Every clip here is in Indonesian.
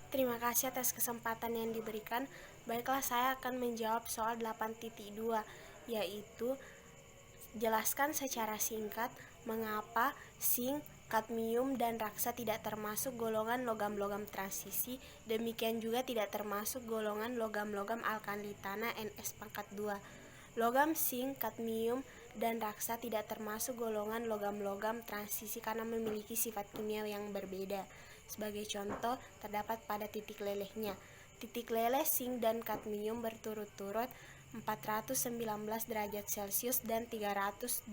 Terima kasih atas kesempatan yang diberikan. Baiklah, saya akan menjawab soal 8.2, yaitu jelaskan secara singkat mengapa zinc, kadmium, dan raksa tidak termasuk golongan logam-logam transisi, demikian juga tidak termasuk golongan logam-logam alkali tanah Ns²2. Logam zinc, kadmium, dan raksa tidak termasuk golongan logam-logam transisi karena memiliki sifat kimia yang berbeda. Sebagai contoh, terdapat pada titik lelehnya. Titik leleh zinc dan kadmium berturut-turut 419 derajat Celcius dan 321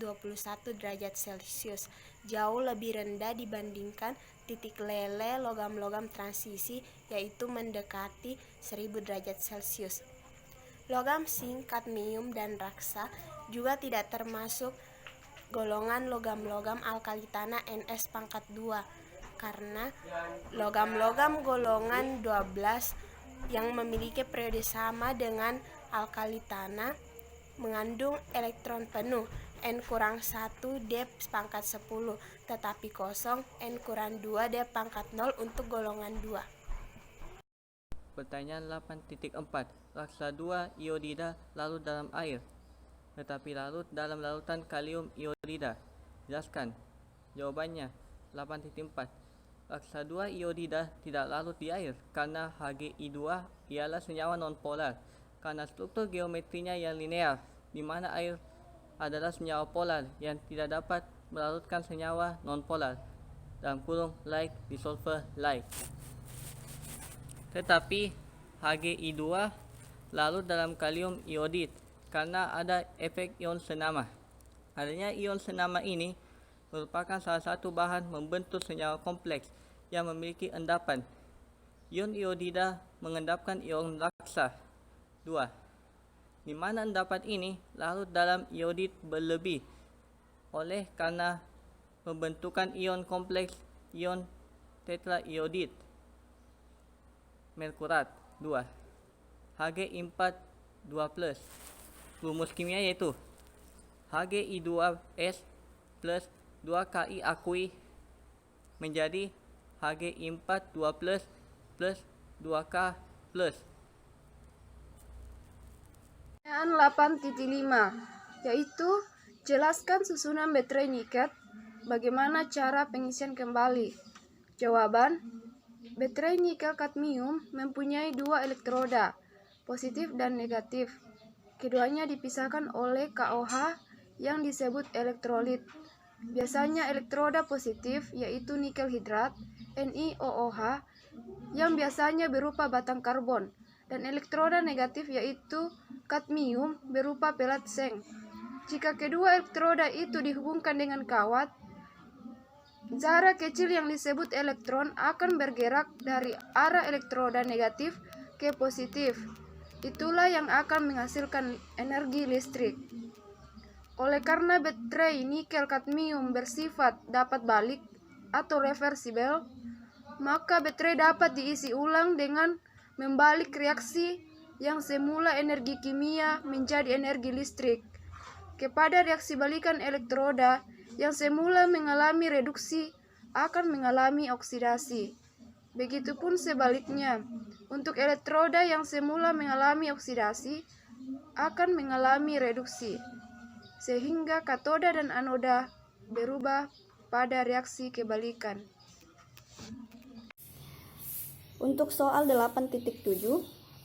derajat Celcius, jauh lebih rendah dibandingkan titik leleh logam-logam transisi, yaitu mendekati 1000 derajat Celcius. Logam zinc, kadmium, dan raksa juga tidak termasuk golongan logam-logam alkali tanah Ns²2 karena logam-logam golongan 12 yang memiliki periode sama dengan alkali tanah mengandung elektron penuh N-1 D⁻10, tetapi kosong N-2 D⁻0 untuk golongan 2. Pertanyaan 8.4. Raksa 2 iodida larut dalam air, tetapi larut dalam larutan kalium iodida. Jelaskan. Jawabannya 8.4. Raksa 2 iodida tidak larut di air karena Hgi2 ialah senyawa nonpolar karena struktur geometrinya yang linear, di mana air adalah senyawa polar yang tidak dapat melarutkan senyawa nonpolar (like disolver like). Tetapi Hgi2 larut dalam kalium iodid karena ada efek ion senama. Adanya ion senama ini merupakan salah satu bahan membentuk senyawa kompleks yang memiliki endapan. Ion iodida mengendapkan ion raksa 2, di mana endapan ini larut dalam iodid berlebih oleh karena pembentukan ion kompleks ion tetraiodid merkurat 2 Hg4 2+. Rumus kimia yaitu Hgi2S plus 2Ki akui menjadi Hg4 2+ plus 2K plus. Pertanyaan 8.5, yaitu jelaskan susunan baterai nikel, bagaimana cara pengisian kembali. Jawaban, baterai nikel kadmium mempunyai dua elektroda, positif dan negatif. Keduanya dipisahkan oleh KOH yang disebut elektrolit. Biasanya elektroda positif yaitu nikel hidrat NiOOH yang biasanya berupa batang karbon, dan elektroda negatif yaitu kadmium berupa pelat seng. Jika kedua elektroda itu dihubungkan dengan kawat, zarah kecil yang disebut elektron akan bergerak dari arah elektroda negatif ke positif. Itulah yang akan menghasilkan energi listrik. Oleh karena baterai nikel kadmium bersifat dapat balik atau reversibel, maka baterai dapat diisi ulang dengan membalik reaksi yang semula energi kimia menjadi energi listrik kepada reaksi balikan elektroda yang semula mengalami reduksi akan mengalami oksidasi. Begitupun sebaliknya, untuk elektroda yang semula mengalami oksidasi akan mengalami reduksi, sehingga katoda dan anoda berubah pada reaksi kebalikan. Untuk soal 8.7,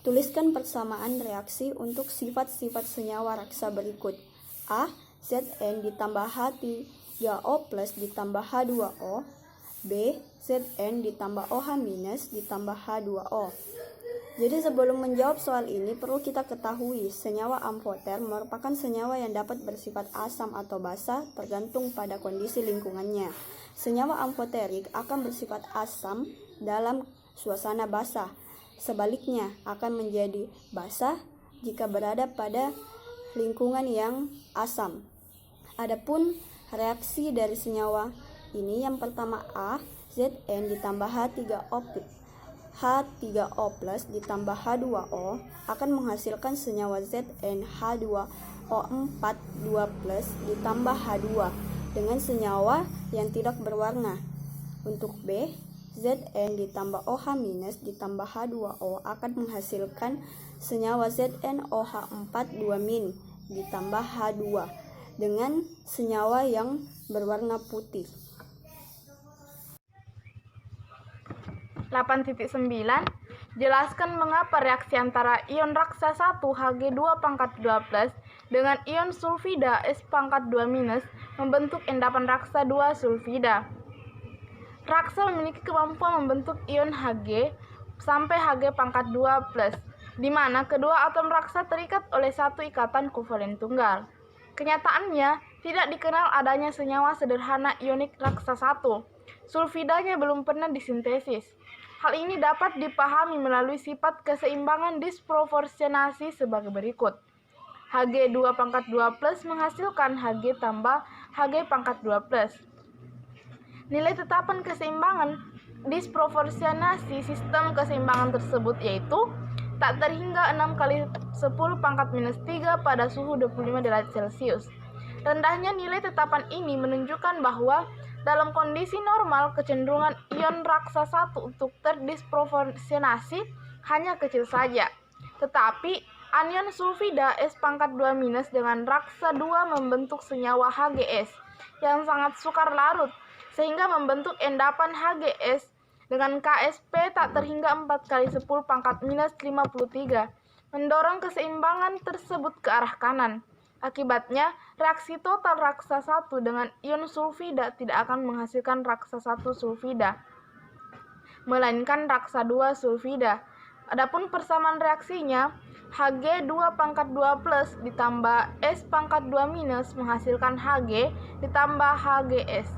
tuliskan persamaan reaksi untuk sifat-sifat senyawa raksa berikut. A. Zn ditambah H3O plus ditambah H2O. B. Zn ditambah OH minus ditambah H2O. Jadi sebelum menjawab soal ini perlu kita ketahui senyawa amfoter merupakan senyawa yang dapat bersifat asam atau basa tergantung pada kondisi lingkungannya. Senyawa amfoterik akan bersifat asam dalam suasana basah. Sebaliknya akan menjadi basah jika berada pada lingkungan yang asam. Adapun reaksi dari senyawa ini yang pertama A, Zn ditambah H3O plus ditambah H2O akan menghasilkan senyawa ZnH2O4 2 plus ditambah H2 dengan senyawa yang tidak berwarna. Untuk B, Zn ditambah OH minus ditambah H2O akan menghasilkan senyawa ZnOH4 2- ditambah H2 dengan senyawa yang berwarna putih. 8.9. Jelaskan mengapa reaksi antara ion raksa 1 Hg2+2+ dengan ion sulfida S+2- membentuk endapan raksa 2 sulfida. Raksa memiliki kemampuan membentuk ion Hg sampai Hg+2+, di mana kedua atom raksa terikat oleh satu ikatan kovalen tunggal. Kenyataannya, tidak dikenal adanya senyawa sederhana ionik raksa 1. Sulfidanya belum pernah disintesis. Hal ini dapat dipahami melalui sifat keseimbangan disproporsionasi sebagai berikut. Hg2+2+ menghasilkan Hg tambah Hg+2+. Nilai tetapan keseimbangan disproporsionasi sistem keseimbangan tersebut yaitu tak terhingga 6 kali 10⁻³ pada suhu 25 derajat Celcius. Rendahnya nilai tetapan ini menunjukkan bahwa dalam kondisi normal, kecenderungan ion raksa 1 untuk terdisproporsionasi hanya kecil saja. Tetapi, anion sulfida S+2- dengan raksa 2 membentuk senyawa HGS yang sangat sukar larut, sehingga membentuk endapan HGS dengan KSP tak terhingga 4 kali 10⁻53, mendorong keseimbangan tersebut ke arah kanan. Akibatnya, reaksi total raksa 1 dengan ion sulfida tidak akan menghasilkan raksa 1 sulfida, melainkan raksa 2 sulfida. Adapun persamaan reaksinya, Hg2+2+ ditambah S+2- menghasilkan Hg ditambah HGS.